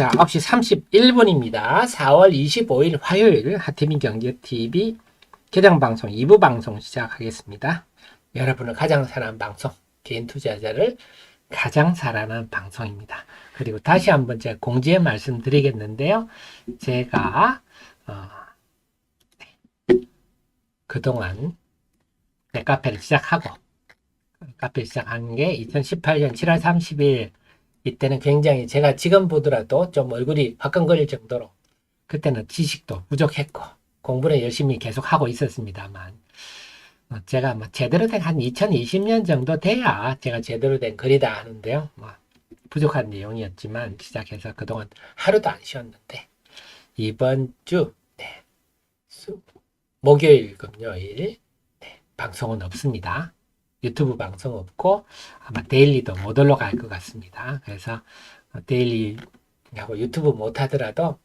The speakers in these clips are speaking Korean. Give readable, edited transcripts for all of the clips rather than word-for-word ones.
자, 9시 31분입니다. 4월 25일 화요일 하태민 경제TV 개장방송 2부 방송 시작하겠습니다. 여러분을 가장 사랑하는 방송, 개인 투자자를 가장 사랑하는 방송입니다. 그리고 다시 한번 제가 공지에 말씀드리겠는데요. 제가 그동안 넷카페를 시작하고 카페 시작한 게 2018년 7월 30일 이때는 굉장히 제가 지금 보더라도 좀 얼굴이 화끈거릴 정도로 그때는 지식도 부족했고 공부는 열심히 계속 하고 있었습니다만 제가 뭐 제대로 된 한 2020년 정도 돼야 제가 제대로 된 글이다 하는데요. 뭐 부족한 내용이었지만 시작해서 그동안 하루도 안 쉬었는데 이번 주 목요일, 금요일 방송은 없습니다. 유튜브 방송 없고 아마 데일리도 못 올라갈 것 같습니다. 그래서 데일리하고 유튜브 못 하더라도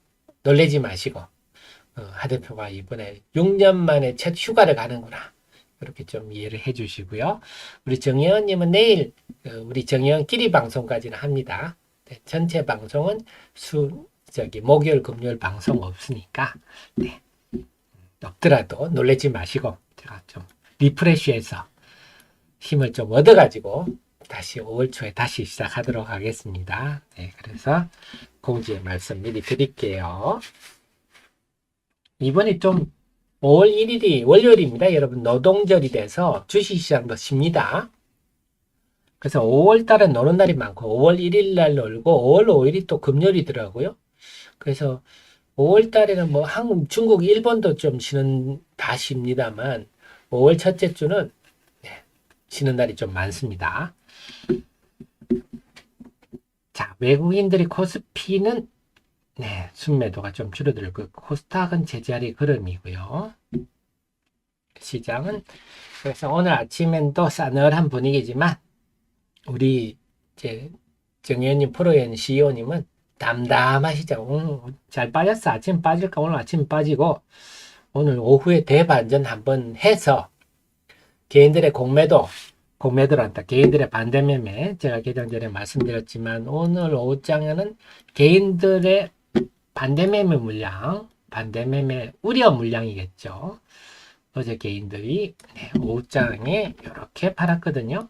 놀라지 마시고 하 대표가 이번에 6년 만에 첫 휴가를 가는구나 이렇게 좀 이해를 해 주시고요. 우리 정혜원님은 내일 우리 정혜원끼리 방송까지는 합니다. 네, 전체 방송은 목요일 금요일 방송 없으니까 없더라도 놀라지 마시고 제가 좀 리프레시해서 힘을 좀 얻어가지고 다시 5월 초에 다시 시작하도록 하겠습니다. 네, 그래서 공지의 말씀 미리 드릴게요. 이번에 좀 5월 1일이 월요일입니다. 여러분 노동절이 돼서 주식시장도 쉽니다. 그래서 5월 달은 노는 날이 많고 5월 1일 날 놀고 5월 5일이 또 금요일이더라고요. 그래서 5월 달에는 뭐 한국, 중국, 일본도 좀 다 쉽니다만 5월 첫째 주는 쉬는 날이 좀 많습니다. 자, 외국인들이 코스피는 순매도가 좀 줄어들고 코스닥은 제자리 걸음이고요. 시장은 그래서 오늘 아침엔 또 싸늘한 분위기지만 우리 이제 정의원님 프로연 CEO님은 담담하시죠. 오늘 잘 빠졌어. 아침 빠질까? 오늘 아침 빠지고 오늘 오후에 대반전 한번 해서 개인들의 공매도란다. 개인들의 반대매매 제가 개장 전에 말씀드렸지만 오늘 오후장에는 개인들의 반대매매 물량, 반대매매 우려 물량이겠죠. 어제 개인들이 오후장에 이렇게 팔았거든요.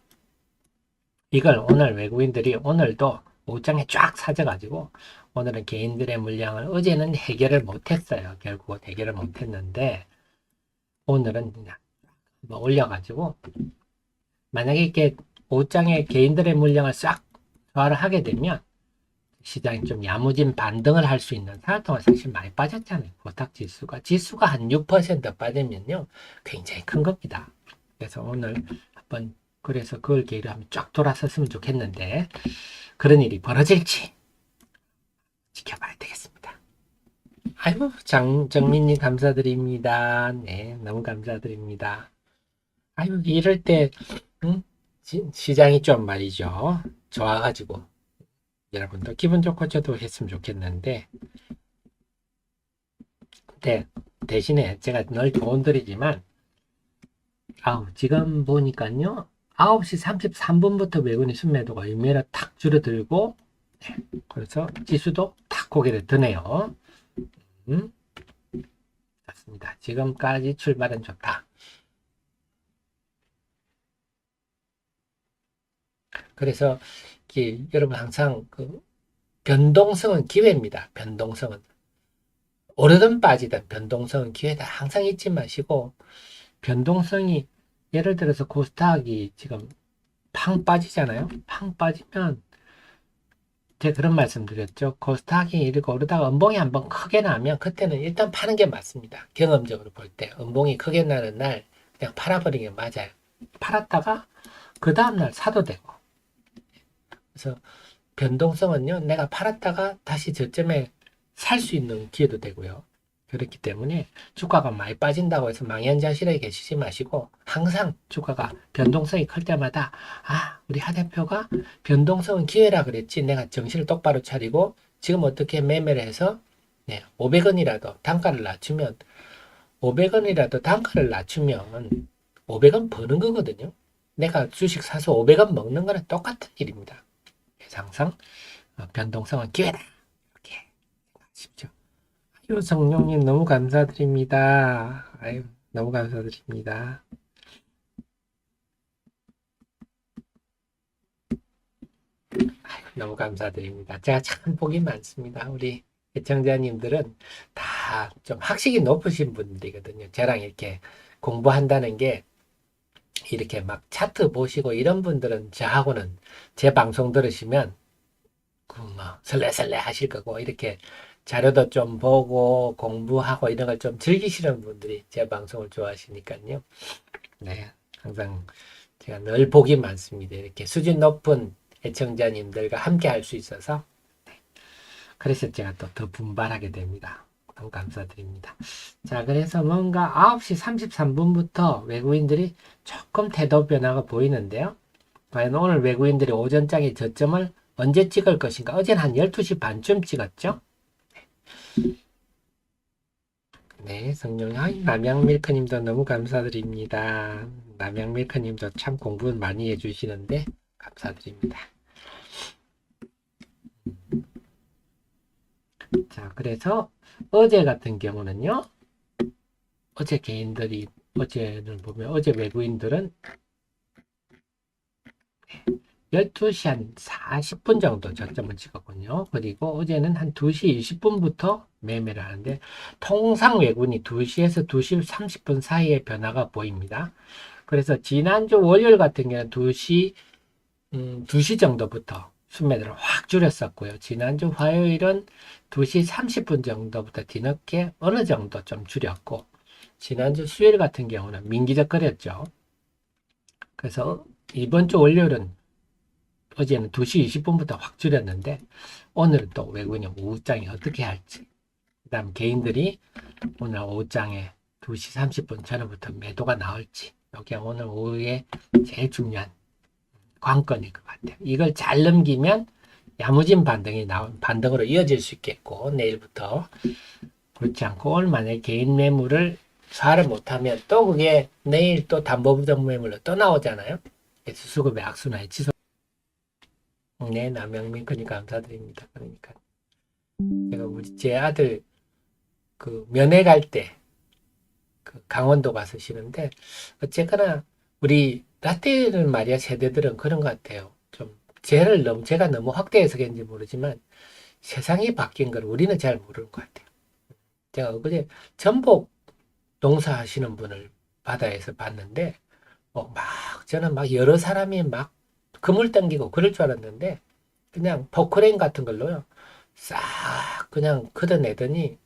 이걸 오늘 외국인들이 오늘도 오후장에 쫙 사져가지고 오늘은 개인들의 물량을 어제는 해결을 못했어요. 결국 해결을 못했는데 오늘은 그냥 올려가지고 만약에 이렇게 오후장에 개인들의 물량을 싹 소화를 하게 되면 시장이 좀 야무진 반등을 할 수 있는 사흘 동안 사실 많이 빠졌잖아요. 코스닥 지수가 한 6% 빠지면요 굉장히 큰 겁니다. 그래서 오늘 한번 그래서 그걸 계기로 한번 쫙 돌아섰으면 좋겠는데 그런 일이 벌어질지 지켜봐야 되겠습니다. 아이고 정민님 감사드립니다. 네, 너무 감사드립니다. 아이고 이럴 때 시장이 좀 말이죠 좋아가지고 여러분도 기분 좋고 저도 했으면 좋겠는데 대신에 제가 늘 조언드리지만 지금 보니까요 9시 33분부터 외국인 순매도가 일매로 탁 줄어들고 그래서 지수도 탁 고개를 드네요. 맞습니다. 지금까지 출발은 좋다. 그래서 여러분 항상 그 변동성은 기회입니다. 변동성은 오르든 빠지든 변동성은 기회다. 항상 잊지 마시고 변동성이 예를 들어서 코스닥이 지금 팡 빠지잖아요. 팡 빠지면 제가 그런 말씀 드렸죠. 코스닥이 이렇게 오르다가 음봉이 한번 크게 나면 그때는 일단 파는 게 맞습니다. 경험적으로 볼 때 음봉이 크게 나는 날 그냥 팔아버리는 게 맞아요. 팔았다가 그 다음날 사도 되고 그래서 변동성은요 내가 팔았다가 다시 저점에 살 수 있는 기회도 되고요. 그렇기 때문에 주가가 많이 빠진다고 해서 망연자실하게 계시지 마시고 항상 주가가 변동성이 클 때마다 우리 하 대표가 변동성은 기회라 그랬지 내가 정신을 똑바로 차리고 지금 어떻게 매매를 해서 500원이라도 단가를 낮추면 500원이라도 단가를 낮추면 500원 버는 거거든요. 내가 주식 사서 500원 먹는 거는 똑같은 일입니다. 그래서 항상 변동성은 기회다 이렇게 주십시오. 아유, 성룡님 너무 감사드립니다. 아유, 너무 감사드립니다. 아유, 너무 감사드립니다. 제가 참 복이 많습니다. 우리 애청자님들은 다 좀 학식이 높으신 분들이거든요. 저랑 이렇게 공부한다는 게 이렇게 막 차트 보시고 이런 분들은 저하고는 제 방송 들으시면 그 뭐 설레설레 하실 거고 이렇게 자료도 좀 보고 공부하고 이런 걸 좀 즐기시는 분들이 제 방송을 좋아하시니까요. 네, 항상 제가 늘 복이 많습니다. 이렇게 수준 높은 애청자님들과 함께 할 수 있어서 그래서 제가 또 더 분발하게 됩니다. 너무 감사드립니다. 자, 그래서 뭔가 9시 33분부터 외국인들이 조금 태도 변화가 보이는데요. 과연 오늘 외국인들이 오전장의 저점을 언제 찍을 것인가? 어제는 한 12시 반쯤 찍었죠? 네, 성룡이 남양밀크님도 너무 감사드립니다. 남양밀크님도 참 공부 많이 해주시는데 감사드립니다. 자, 그래서 어제 같은 경우는요. 어제 개인들이 어제를 보면 어제 외국인들은 12시 한 40분 정도 저점을 찍었군요. 그리고 어제는 한 2시 20분부터 매매를 하는데 통상 외국인이 2시에서 2시 30분 사이에 변화가 보입니다. 그래서 지난주 월요일 같은 경우는 2시 정도부터 순매도를 확 줄였었고요. 지난주 화요일은 2시 30분 정도부터 뒤늦게 어느 정도 좀 줄였고 지난주 수요일 같은 경우는 민기적거렸죠. 그래서 이번 주 월요일은 어제는 2시 20분부터 확 줄였는데 오늘은 또 외국인이 오후장에 어떻게 할지 그 다음 개인들이 오늘 오후장에 2시 30분 전후부터 매도가 나올지 이게 오늘 오후에 제일 중요한 관건일 것 같아요. 이걸 잘 넘기면 야무진 반등으로 이어질 수 있겠고 내일부터 그렇지 않고 오늘 만약에 개인 매물을 소화를 못하면 또 그게 내일 또 담보부정 매물로 또 나오잖아요. 그래서 수급의 악순환에 지속. 네, 남영민크님 감사드립니다. 그러니까 제가 우리 제 아들 그 면회 갈 때 그 강원도 가서 쉬는데 어쨌거나 우리 라떼는 말이야 세대들은 그런 것 같아요. 좀 제가 너무 확대해서 그런지 모르지만 세상이 바뀐 걸 우리는 잘 모르는 것 같아요. 제가 어제 전복 농사하시는 분을 바다에서 봤는데 저는 막 여러 사람이 막 그물 당기고 그럴 줄 알았는데 그냥 포크레인 같은 걸로요 싹 그냥 걷어내더니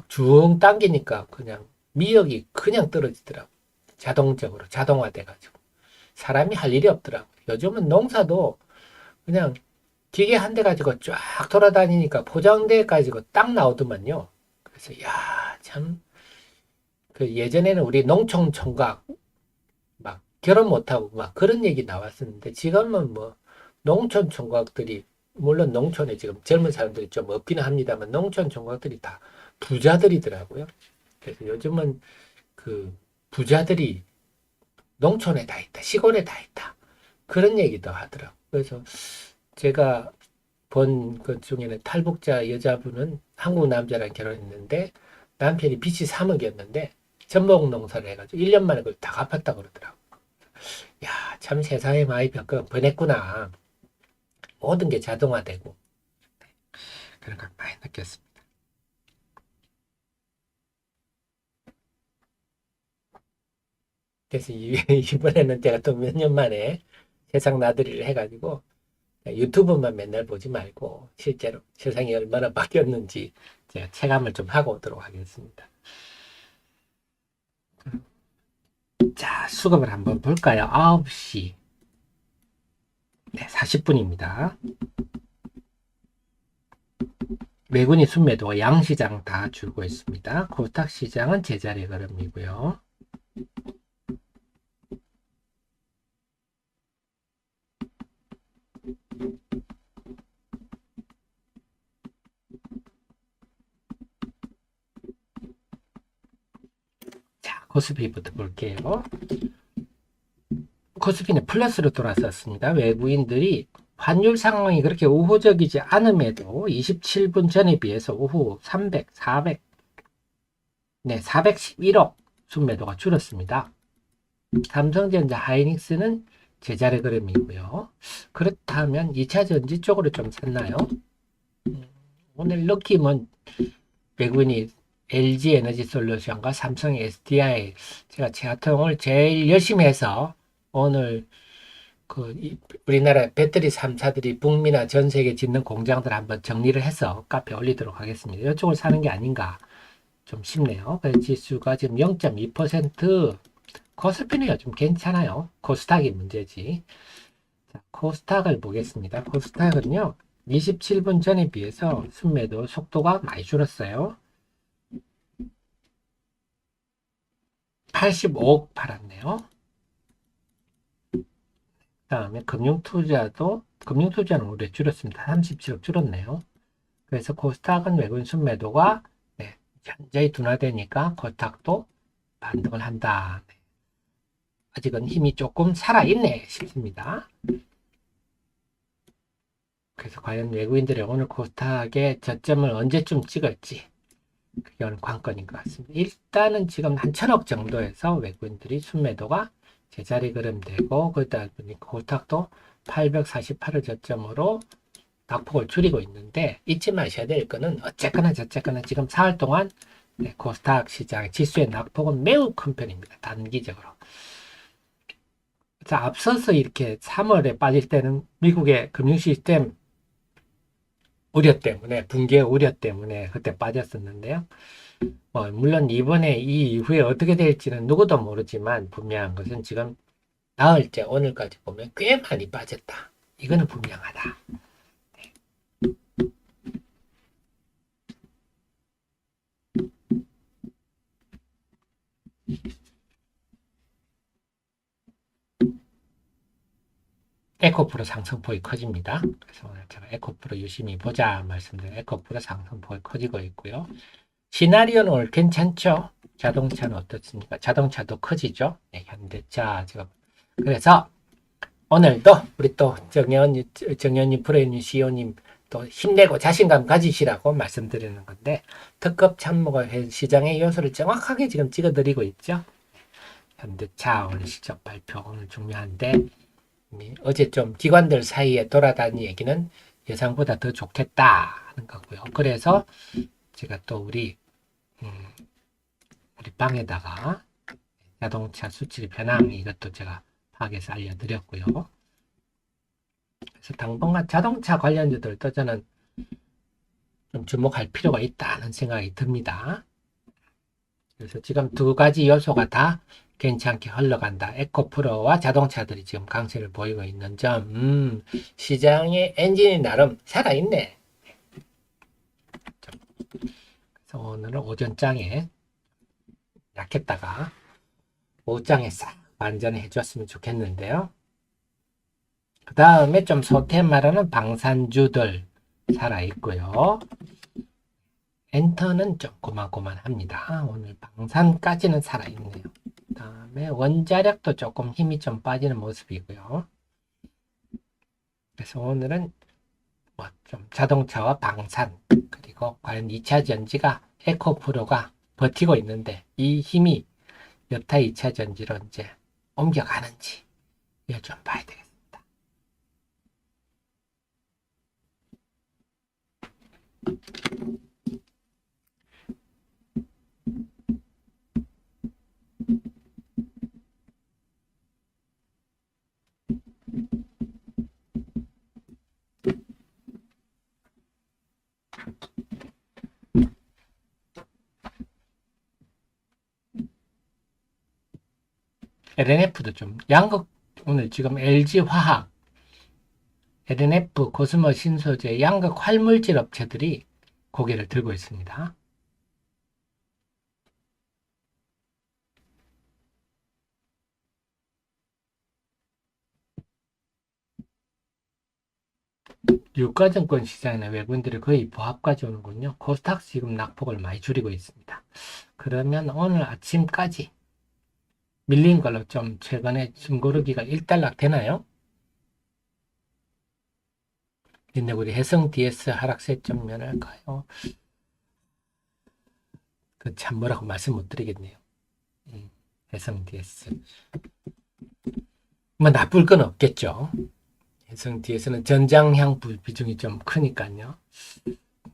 쭉 당기니까 그냥 미역이 그냥 떨어지더라고. 자동적으로 자동화돼가지고 사람이 할 일이 없더라고. 요즘은 농사도 그냥 기계 한 대 가지고 쫙 돌아다니니까 포장돼 가지고 딱 나오더만요. 그래서 야, 참 그 예전에는 우리 농촌 총각 막 결혼 못하고 막 그런 얘기 나왔었는데 지금은 뭐 농촌 총각들이 물론 농촌에 지금 젊은 사람들이 좀 없기는 합니다만 농촌 총각들이 다 부자들이더라고요. 그래서 요즘은 그 부자들이 농촌에 다 있다, 시골에 다 있다. 그런 얘기도 하더라고요. 그래서 제가 본 것 중에는 탈북자 여자분은 한국 남자랑 결혼했는데 남편이 빚이 3억이었는데 전복 농사를 해가지고 1년 만에 그걸 다 갚았다고 그러더라고요. 야, 참 세상에 많이 변했구나. 모든 게 자동화되고. 그런 걸 많이 느꼈습니다. 그래서 이번에는 제가 또 몇 년 만에 세상 나들이를 해가지고 유튜브만 맨날 보지 말고 실제로 세상이 얼마나 바뀌었는지 제가 체감을 좀 하고 오도록 하겠습니다. 자, 수급을 한번 볼까요? 9시. 네, 40분입니다. 외국인 순매도가 양시장 다 줄고 있습니다. 코스닥 시장은 제자리 걸음이고요. 자, 코스피부터 볼게요. 코스피는 플러스로 돌아섰습니다. 외국인들이 환율 상황이 그렇게 우호적이지 않음에도 27분 전에 비해서 오후 300, 400, 네, 411억 순매도가 줄었습니다. 삼성전자, 하이닉스는 제자리 그림이고요. 그렇다면 2차 전지 쪽으로 좀 샀나요? 오늘 느낌은 외국인이 LG 에너지 솔루션과 삼성 SDI, 제가 제 같은 오늘 제일 열심히 해서 오늘 우리나라 배터리 3사들이 북미나 전 세계 짓는 공장들 한번 정리를 해서 카페에 올리도록 하겠습니다. 이쪽을 사는 게 아닌가 좀 싶네요. 그래서 지수가 지금 0.2% 코스피는 좀 괜찮아요. 코스닥이 문제지. 자, 코스닥을 보겠습니다. 코스닥은요, 27분 전에 비해서 순매도 속도가 많이 줄었어요. 85억 팔았네요. 그 다음에 금융투자는 오히려 줄었습니다. 37억 줄었네요. 그래서 코스닥은 외국인 순매도가 현저히 둔화되니까 코스닥도 반등을 한다. 아직은 힘이 조금 살아있네 싶습니다. 그래서 과연 외국인들이 오늘 코스닥의 저점을 언제쯤 찍을지 그게 오늘 관건인 것 같습니다. 일단은 지금 한 1,000억 정도에서 외국인들이 순매도가 제자리 그림되고 그러다 보니까 코스닥도 848을 저점으로 낙폭을 줄이고 있는데 잊지 마셔야 될 거는 어쨌거나 저쨌거나 지금 4월 동안 코스닥 시장 지수의 낙폭은 매우 큰 편입니다. 단기적으로. 자, 앞서서 이렇게 3월에 빠질 때는 미국의 금융 시스템 우려 때문에, 붕괴 우려 때문에 그때 빠졌었는데요. 물론 이번에 이 이후에 어떻게 될지는 누구도 모르지만 분명한 것은 지금 나흘째 오늘까지 보면 꽤 많이 빠졌다. 이거는 분명하다. 에코프로 상승폭이 커집니다. 그래서 오늘 제가 에코프로 유심히 보자 말씀드린 에코프로 상승폭이 커지고 있고요. 시나리오는 오늘 괜찮죠? 자동차는 어떻습니까? 자동차도 커지죠? 네, 현대차 지금. 그래서 오늘도 우리 또 정현님, 프로님, CEO님 또 힘내고 자신감 가지시라고 말씀드리는 건데 특급 참모가 시장의 요소를 정확하게 지금 찍어드리고 있죠. 현대차 오늘 실적 발표 오늘 중요한데 어제 좀 기관들 사이에 돌아다닌 얘기는 예상보다 더 좋겠다 하는 거고요. 그래서 제가 또 우리 방에다가 자동차 수출 변황 이것도 제가 파악해서 알려드렸고요. 그래서 당분간 자동차 관련주들도 저는 좀 주목할 필요가 있다는 생각이 듭니다. 그래서 지금 두 가지 요소가 다 괜찮게 흘러간다. 에코프로와 자동차들이 지금 강세를 보이고 있는 점, 시장의 엔진이 나름 살아있네. 그래서 오늘은 오전장에 약했다가 오후장에 싹 반전해 줬으면 좋겠는데요. 그 다음에 좀 소태 말하는 방산주들 살아있고요. 엔터는 좀 고만고만합니다. 오늘 방산까지는 살아있네요. 그 다음에 원자력도 조금 힘이 좀 빠지는 모습이고요. 그래서 오늘은 좀 자동차와 방산 그리고 과연 2차 전지가 에코프로가 버티고 있는데 이 힘이 여타 2차 전지로 이제 옮겨가는지 이걸 좀 봐야 되겠습니다. LNF도 좀 양극 오늘 지금 LG화학, LNF, 코스모 신소재, 양극 활물질 업체들이 고개를 들고 있습니다. 유가증권 시장이나 외국인들이 거의 보합까지 오는군요. 코스닥 지금 낙폭을 많이 줄이고 있습니다. 그러면 오늘 아침까지 밀린 걸로 좀 최근에 숨고르기가 일단락 되나요? 근데 우리 해성 DS 하락세 좀 면할까요? 그 참 뭐라고 말씀 못 드리겠네요. 해성 DS. 뭐 나쁠 건 없겠죠. 해성 DS는 전장향 비중이 좀 크니까요.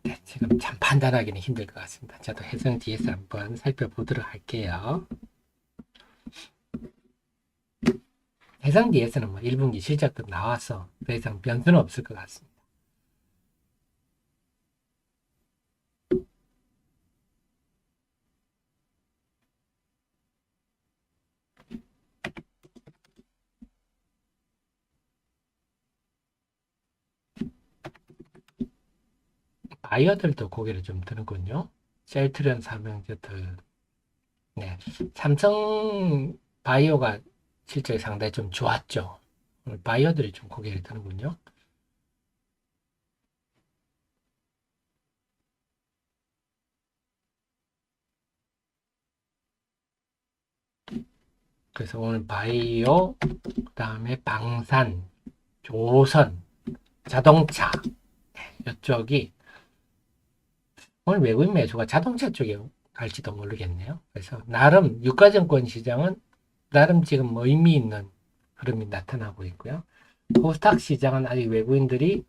네, 지금 참 판단하기는 힘들 것 같습니다. 저도 해성 DS 한번 살펴보도록 할게요. 해상 DS는 뭐 1분기 실적도 나와서 더 이상 변수는 없을 것 같습니다. 바이어들도 고개를 좀 드는군요. 셀트리온 삼성제트. 네. 삼성 바이오가 실적이 상당히 좀 좋았죠. 오늘 바이어들이 좀 고개를 드는군요. 그래서 오늘 바이오, 그 다음에 방산, 조선, 자동차, 이쪽이 오늘 외국인 매수가 자동차 쪽에 갈지도 모르겠네요. 그래서 나름 유가증권 시장은 나름 지금 의미 있는 흐름이 나타나고 있고요. 코스닥 시장은 아직 외국인들이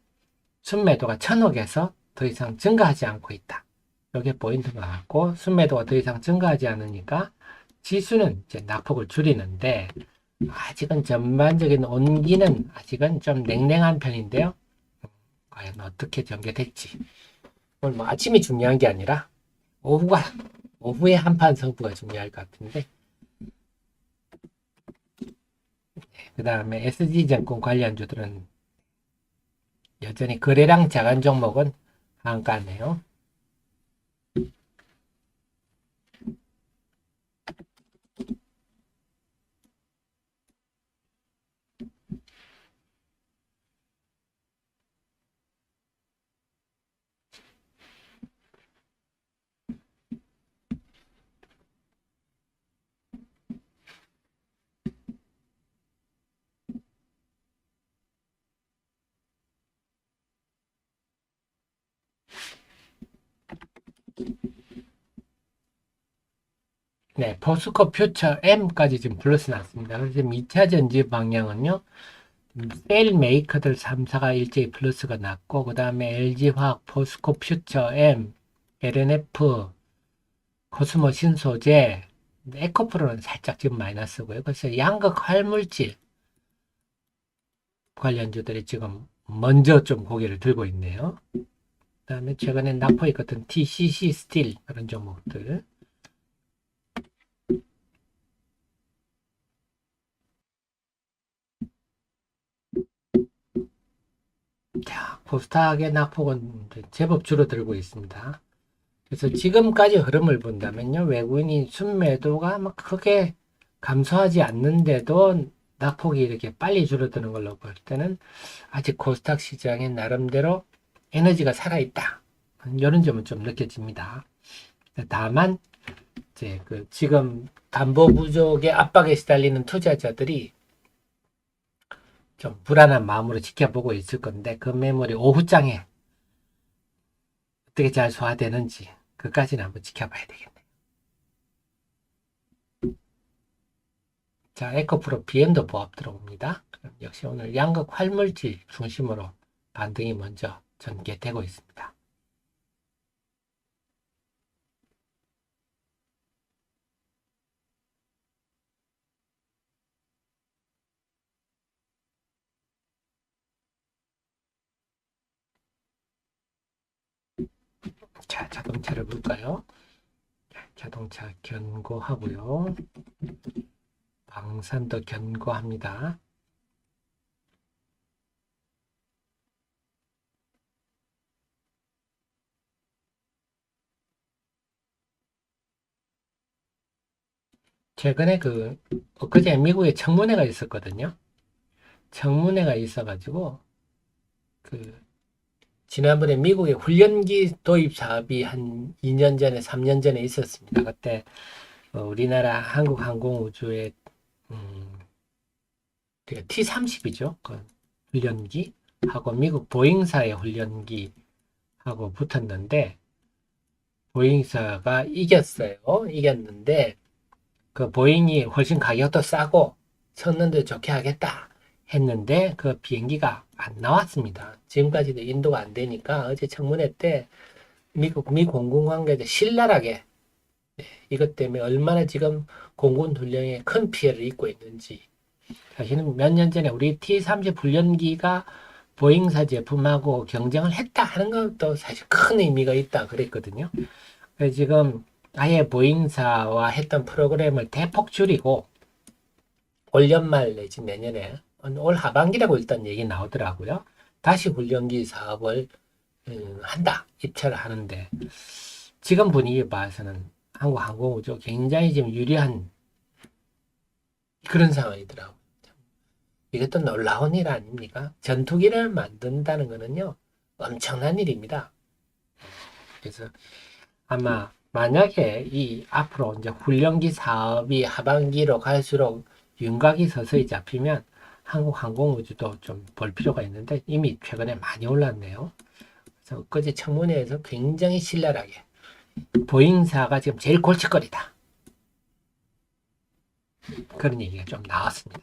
순매도가 1000억에서 더 이상 증가하지 않고 있다. 이게 포인트가 같고 순매도가 더 이상 증가하지 않으니까 지수는 이제 낙폭을 줄이는데 아직은 전반적인 온기는 아직은 좀 냉랭한 편인데요. 과연 어떻게 전개될지. 오늘 뭐 아침이 중요한 게 아니라 오후에 한판 승부가 중요할 것 같은데 그 다음에 SG증권 관련주들은 여전히 거래량 작은 종목은 한가네요. 네, 포스코 퓨처 M까지 지금 플러스 났습니다. 그래서 2차 전지 방향은요, 셀 메이커들 3사가 일제히 플러스가 났고, 그 다음에 LG화학, 포스코 퓨처 M, LNF, 코스모 신소재, 에코프로는 살짝 지금 마이너스고요. 그래서 양극 활물질 관련주들이 지금 먼저 좀 고개를 들고 있네요. 그 다음에 최근에 낙폭이 같은 TCC 스틸 그런 종목들. 자, 코스닥의 낙폭은 제법 줄어들고 있습니다. 그래서 지금까지 흐름을 본다면요, 외국인이 순매도가 막 크게 감소하지 않는데도 낙폭이 이렇게 빨리 줄어드는 걸로 볼 때는 아직 코스닥 시장에 나름대로 에너지가 살아있다. 이런 점은 좀 느껴집니다. 다만, 이제 그 지금 담보 부족의 압박에 시달리는 투자자들이 좀 불안한 마음으로 지켜보고 있을 건데, 그 매물이 오후장에 어떻게 잘 소화되는지, 그까지는 한번 지켜봐야 되겠네요. 자, 에코프로 BM도 보합 들어옵니다. 그럼 역시 오늘 양극 활물질 중심으로 반등이 먼저 전개되고 있습니다. 자, 자동차를 볼까요? 자동차 견고하고요. 방산도 견고합니다. 최근에 엊그제 미국에 청문회가 있었거든요. 청문회가 있어가지고, 그, 지난번에 미국의 훈련기 도입 사업이 한 2년 전에, 3년 전에 있었습니다. 그때 우리나라 한국항공우주의 T30이죠. 그 훈련기. 하고 미국 보잉사의 훈련기하고 붙었는데 보잉사가 이겼어요. 이겼는데 그 보잉이 훨씬 가격도 싸고 성능도 좋게 하겠다 했는데 그 비행기가 안 나왔습니다. 지금까지도 인도가 안 되니까 어제 청문회 때 미국 미 공군 관계자 신랄하게 이것 때문에 얼마나 지금 공군 훈련에 큰 피해를 입고 있는지. 사실은 몇 년 전에 우리 T-30 훈련기가 보잉사 제품하고 경쟁을 했다 하는 것도 사실 큰 의미가 있다 그랬거든요. 그래서 지금 아예 보잉사와 했던 프로그램을 대폭 줄이고 올 연말 내지 내년에 올 하반기라고 일단 얘기 나오더라고요. 다시 훈련기 사업을 한다 입찰을 하는데 지금 분위기 봐서는 한국항공우주 굉장히 지금 유리한 그런 상황이더라고요. 이것도 놀라운 일 아닙니까? 전투기를 만든다는 거는요 엄청난 일입니다. 그래서 아마 만약에 이 앞으로 이제 훈련기 사업이 하반기로 갈수록 윤곽이 서서히 잡히면 한국항공우주도 좀 볼 필요가 있는데 이미 최근에 많이 올랐네요. 그래서 그제 청문회에서 굉장히 신랄하게 보잉사가 지금 제일 골칫거리다. 그런 얘기가 좀 나왔습니다.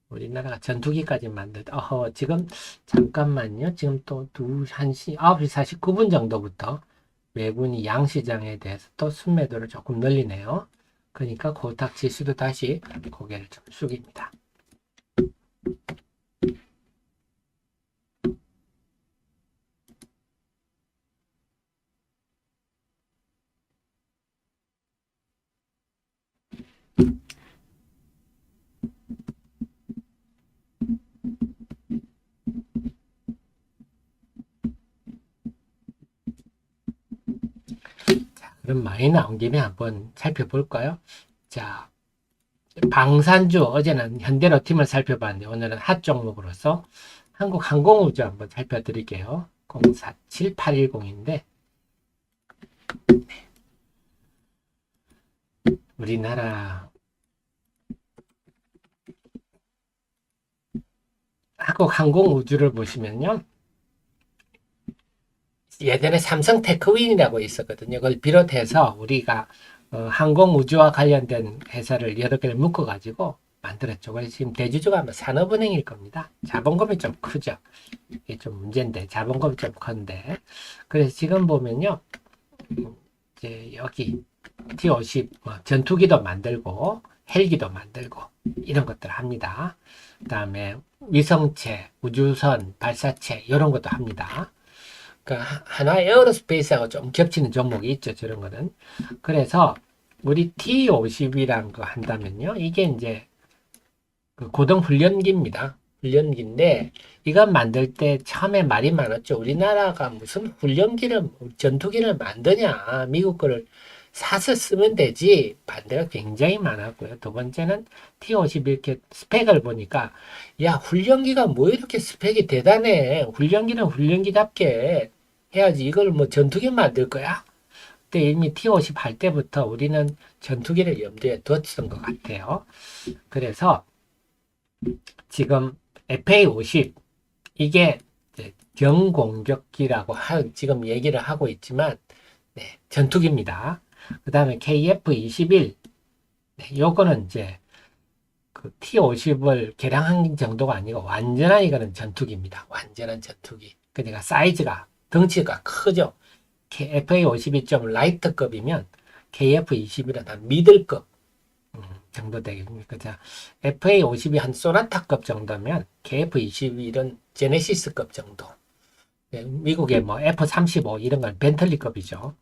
우리나라가 전투기까지 만들다. 지금 잠깐만요. 지금 또 1시, 9시 49분 정도부터 외국인이 양시장에 대해서 또 순매도를 조금 늘리네요. 그러니까 코스닥 지수도 다시 고개를 좀 숙입니다. 자, 그럼 많이 나온 김에 한번 살펴볼까요? 자, 방산주 어제는 현대로팀을 살펴봤는데 오늘은 핫 종목으로서 한국항공우주 한번 살펴드릴게요. 047810인데 우리나라 한국항공우주를 보시면요. 예전에 삼성 테크윈이라고 있었거든요. 그걸 비롯해서 우리가 항공우주와 관련된 회사를 여러 개를 묶어가지고 만들었죠. 그래서 지금 대주주가 아마 산업은행일 겁니다. 자본금이 좀 크죠. 이게 좀 문제인데 자본금이 좀 큰데 그래서 지금 보면요. 이제 여기 T-50 전투기도 만들고 헬기도 만들고 이런 것들 합니다. 그 다음에 위성체, 우주선, 발사체 이런 것도 합니다. 그러니까 하나 에어로스페이스하고 좀 겹치는 종목이 있죠. 저런 거는. 그래서 우리 T-50이란 거 한다면요. 이게 이제 그 고등훈련기입니다. 훈련기인데 이건 만들 때 처음에 말이 많았죠. 우리나라가 무슨 훈련기를 전투기를 만드냐. 미국 거를 사서 쓰면 되지. 반대가 굉장히 많았고요. 두 번째는 T-50 이렇게 스펙을 보니까 야 훈련기가 뭐 이렇게 스펙이 대단해. 훈련기는 훈련기답게 해야지. 이걸 뭐 전투기 만들 거야? 그때 이미 T-50 할 때부터 우리는 전투기를 염두에 뒀던 것 같아요. 그래서 지금 FA-50 이게 경공격기라고 지금 얘기를 하고 있지만 네, 전투기입니다. 그 다음에 KF-21 네, 요거는 이제 그 T-50을 개량한 정도가 아니고 완전한 이거는 전투기입니다. 완전한 전투기. 그러니까 사이즈가 덩치가 크죠. FA-52 좀 라이트급이면 KF-21은 한 미들급 정도 되겠습니까? 자, FA-50이 한 소나타급 정도면 KF-21은 제네시스급 정도. 네, 미국의 뭐 F-35 이런 건 벤틀리급이죠.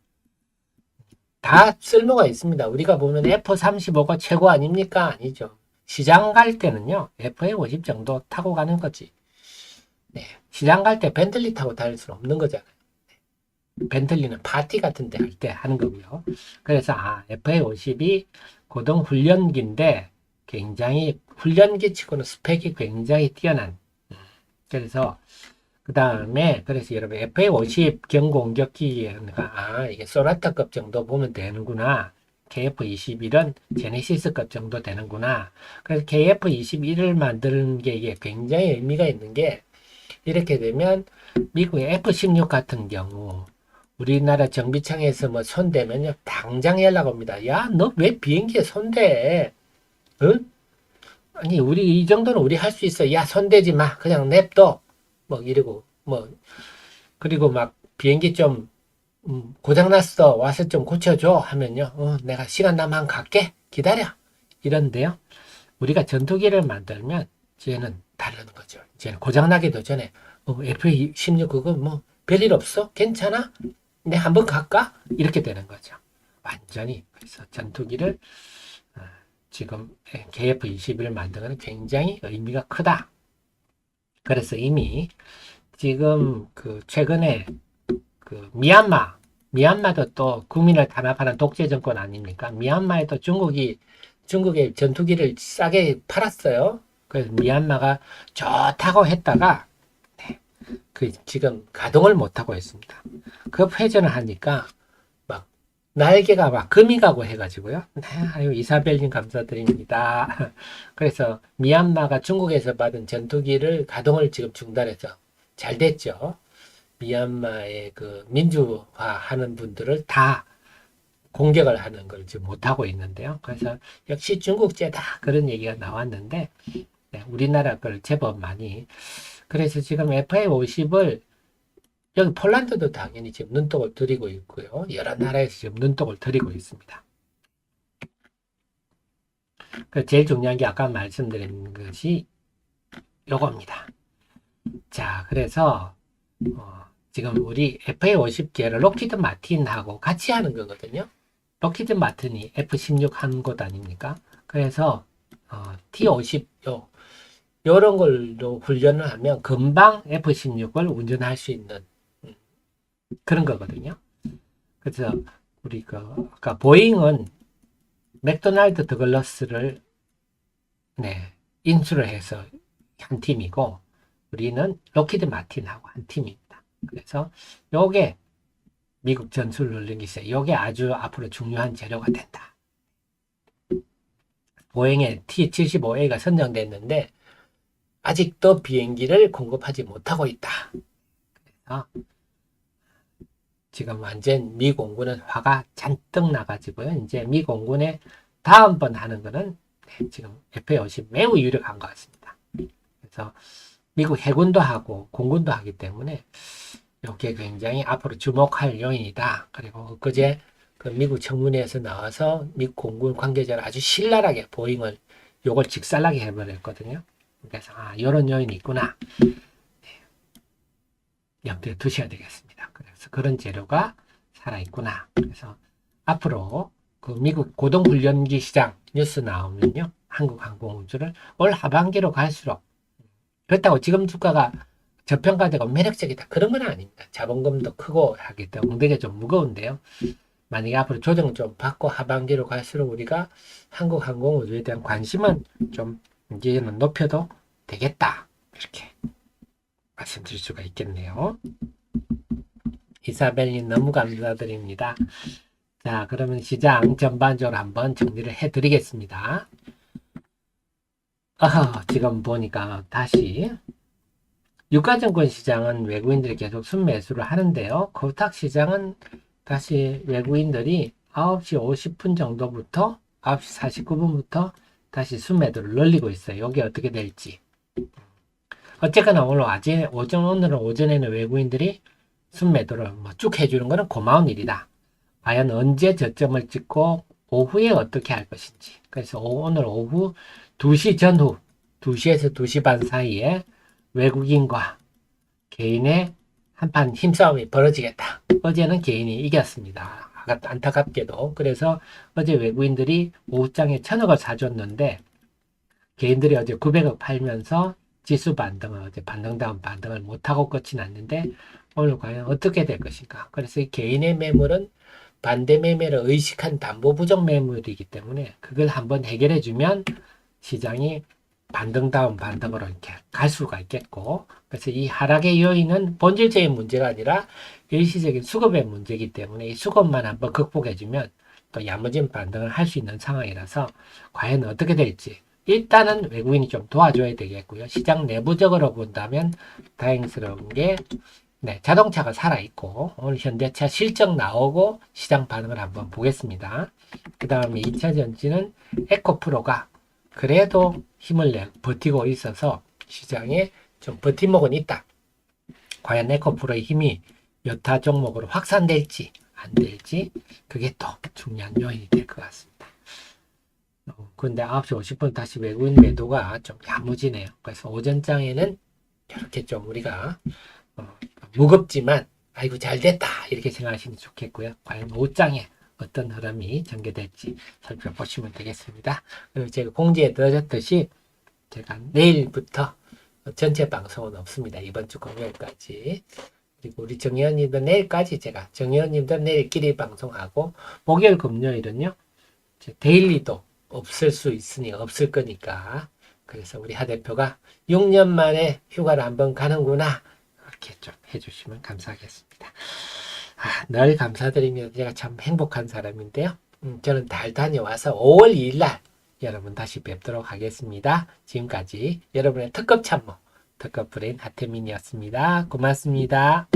다 쓸모가 있습니다. 우리가 보면 F-35가 최고 아닙니까? 아니죠. 시장 갈 때는요, FA-50 정도 타고 가는 거지. 네, 시장 갈 때 벤틀리 타고 다닐 수는 없는 거잖아요. 벤틀리는 파티 같은 데 할 때 하는 거고요. 그래서 FA-50이 고등 훈련기인데 굉장히 훈련기 치고는 스펙이 굉장히 뛰어난. 그래서 그 다음에 그래서 여러분 FA-50 경공격기가 이게 소나타급 정도 보면 되는구나. KF-21은 제네시스급 정도 되는구나. 그래서 KF-21을 만드는 게 이게 굉장히 의미가 있는 게 이렇게 되면 미국의 F-16 같은 경우 우리나라 정비청에서 뭐 손대면요 당장 연락 옵니다. 야, 너 왜 비행기에 손대? 응? 아니 우리 이 정도는 우리 할 수 있어. 야, 손대지 마. 그냥 냅둬. 뭐 이러고 뭐 그리고 막 비행기 좀 고장났어. 와서 좀 고쳐줘 하면요. 내가 시간 나면 갈게. 기다려. 이런데요. 우리가 전투기를 만들면 이제는 다른 거죠. 이제는 고장나기도 전에 F-16 그거 뭐 별일 없어? 괜찮아? 내 한번 갈까? 이렇게 되는 거죠. 완전히 그래서 전투기를 어, 지금 KF-21을 만드는 굉장히 의미가 크다. 그래서 이미 지금 그 최근에 그 미얀마도 또 국민을 탄압하는 독재 정권 아닙니까? 미얀마에도 중국의 전투기를 싸게 팔았어요. 그래서 미얀마가 좋다고 했다가 그 지금 가동을 못하고 있습니다. 그 회전을 하니까 막 날개가 막 금이 가고 해가지고요. 네, 아유 이사벨님 감사드립니다. 그래서 미얀마가 중국에서 받은 전투기를 가동을 지금 중단해서 잘 됐죠. 미얀마의 그 민주화하는 분들을 다 공격을 하는 걸 지금 못하고 있는데요. 그래서 역시 중국제다 그런 얘기가 나왔는데 네, 우리나라 걸 제법 많이 그래서 지금 FA50을 여기 폴란드도 당연히 지금 눈독을 들이고 있고요. 여러 나라에서 지금 눈독을 들이고 있습니다. 제일 중요한 게 아까 말씀드린 것이 요겁니다. 자, 그래서 지금 우리 FA50계를 록히드 마틴하고 같이 하는 거거든요. 록히드 마틴이 F-16 한 곳 아닙니까? 그래서 T-50 요런 걸로 훈련을 하면 금방 F-16을 운전할 수 있는 그런 거거든요. 그래서 우리가 아까 보잉은 맥도날드 더글라스를 네, 인수를 해서 한 팀이고 우리는 록히드 마틴하고 한 팀입니다. 그래서 요게 미국 전술 룰링기세 요게 아주 앞으로 중요한 재료가 된다. 보잉의 T-75A가 선정됐는데 아직도 비행기를 공급하지 못하고 있다. 그래서 지금 완전 미 공군은 화가 잔뜩 나가지고요. 이제 미 공군의 다음번 하는 거는 지금 F-50 매우 유력한 것 같습니다. 그래서 미국 해군도 하고 공군도 하기 때문에 이게 굉장히 앞으로 주목할 요인이다. 그리고 그제 그 미국 청문회에서 나와서 미국 공군 관계자를 아주 신랄하게 보잉을 요걸 직살나게 해버렸거든요. 그래서 이런 요인이 있구나. 염두에 두셔야 되겠습니다. 그래서 그런 재료가 살아있구나. 그래서 앞으로 그 미국 고동훈련기 시장 뉴스 나오면요. 한국 항공우주를 올 하반기로 갈수록 그렇다고 지금 주가가 저평가되고 매력적이다. 그런 건 아닙니다. 자본금도 크고 하기 때문에 엉덩이가 좀 무거운데요. 만약에 앞으로 조정 좀 받고 하반기로 갈수록 우리가 한국 항공우주에 대한 관심은 좀 이제는 높여도 되겠다. 이렇게 말씀드릴 수가 있겠네요. 이사벨님 너무 감사드립니다. 자, 그러면 시장 전반적으로 한번 정리를 해드리겠습니다. 지금 보니까 다시 유가증권 시장은 외국인들이 계속 순매수를 하는데요. 코스닥 시장은 다시 외국인들이 9시 50분 정도부터 9시 49분부터 다시 순매도를 늘리고 있어요. 이게 어떻게 될지. 어쨌거나 오늘은 오전에는 외국인들이 순매도를 쭉 해주는 것은 고마운 일이다. 과연 언제 저점을 찍고 오후에 어떻게 할 것인지. 그래서 오늘 오후 2시 전후 2시에서 2시 반 사이에 외국인과 개인의 한판 힘싸움이 벌어지겠다. 어제는 개인이 이겼습니다. 안타깝게도. 그래서 어제 외국인들이 오후장에 1000억을 사줬는데 개인들이 어제 900억 팔면서 지수 반등을 어제 반등다운 반등을 못하고 끝이 났는데 오늘 과연 어떻게 될 것인가. 그래서 이 개인의 매물은 반대 매매를 의식한 담보 부정 매물이기 때문에 그걸 한번 해결해 주면 시장이 반등다운 반등으로 이렇게 갈 수가 있겠고, 그래서 이 하락의 요인은 본질적인 문제가 아니라 일시적인 수급의 문제이기 때문에 이 수급만 한번 극복해 주면 또 야무진 반등을 할 수 있는 상황이라서 과연 어떻게 될지 일단은 외국인이 좀 도와줘야 되겠고요. 시장 내부적으로 본다면 다행스러운 게 네, 자동차가 살아있고 오늘 현대차 실적 나오고 시장 반응을 한번 보겠습니다. 그 다음에 2차 전지는 에코프로가 그래도 힘을 내 버티고 있어서 시장에 좀 버팀목은 있다. 과연 에코프로의 힘이 여타 종목으로 확산될지 안 될지 그게 또 중요한 요인이 될 것 같습니다. 근데 9시 50분 다시 외국인 매도가 좀 야무지네요. 그래서 오전장에는 이렇게 좀 우리가 무겁지만 아이고 잘 됐다 이렇게 생각하시면 좋겠고요. 과연 오후장에 어떤 흐름이 전개될지 살펴보시면 되겠습니다. 그리고 제가 공지에 넣어줬듯이 제가 내일부터 전체 방송은 없습니다. 이번 주 금요일까지. 그리고 우리 정의원님도 내일까지 제가 정의원님도 내일끼리 방송하고 목요일 금요일은요 데일리도 없을 수 있으니 없을 거니까 그래서 우리 하 대표가 6년 만에 휴가를 한번 가는구나 이렇게 좀 해주시면 감사하겠습니다. 늘 감사드리며 제가 참 행복한 사람인데요. 저는 달 다녀와서 5월 2일 날 여러분 다시 뵙도록 하겠습니다. 지금까지 여러분의 특급 참모 특급 브레인 하태민이었습니다. 고맙습니다.